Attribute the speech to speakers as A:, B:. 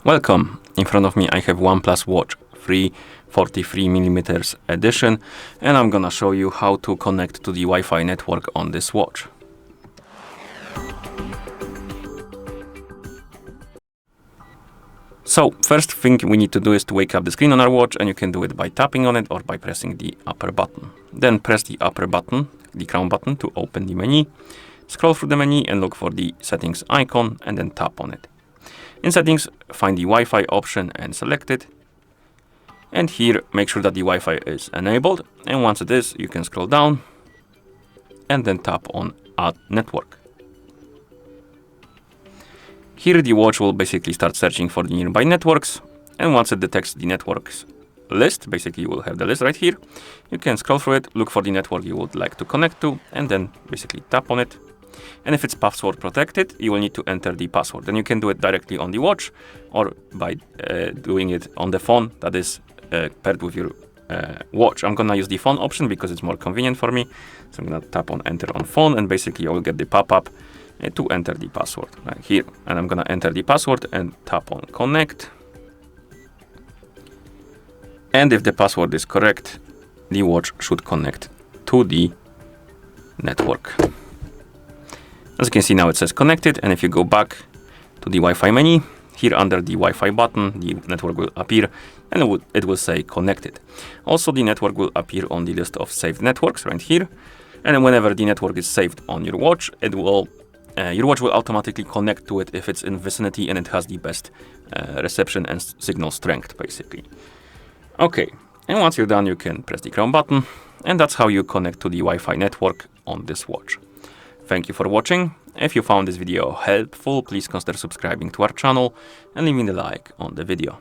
A: Welcome! In front of me I have OnePlus Watch 43mm edition, and I'm gonna show you how to connect to the Wi-Fi network on this watch. So first thing we need to do is to wake up the screen on our watch, and you can do it by tapping on it or by pressing the upper button. Then press the upper button, the crown button, to open the menu. Scroll through the menu and look for the settings icon and then tap on it. In settings, find the Wi-Fi option and select it. And here, make sure that the Wi-Fi is enabled. And once it is, you can scroll down and then tap on Add Network. Here, the watch will basically start searching for the nearby networks. And once it detects the networks list, basically you will have the list right here. You can scroll through it, look for the network you would like to connect to, and then basically tap on it. And if it's password protected, you will need to enter the password. Then you can do it directly on the watch or by doing it on the phone that is paired with your watch. I'm gonna use the phone option because it's more convenient for me. So I'm gonna tap on enter on phone, and basically I will get the pop-up to enter the password right here. And I'm gonna enter the password and tap on connect. And if the password is correct, the watch should connect to the network. As you can see now it says connected, and if you go back to the Wi-Fi menu, here under the Wi-Fi button, the network will appear and it will say connected. Also, the network will appear on the list of saved networks right here. And whenever the network is saved on your watch, your watch will automatically connect to it if it's in vicinity and it has the best reception and signal strength, basically. Okay, and once you're done, you can press the crown button, and that's how you connect to the Wi-Fi network on this watch. Thank you for watching. If you found this video helpful, please consider subscribing to our channel and leaving a like on the video.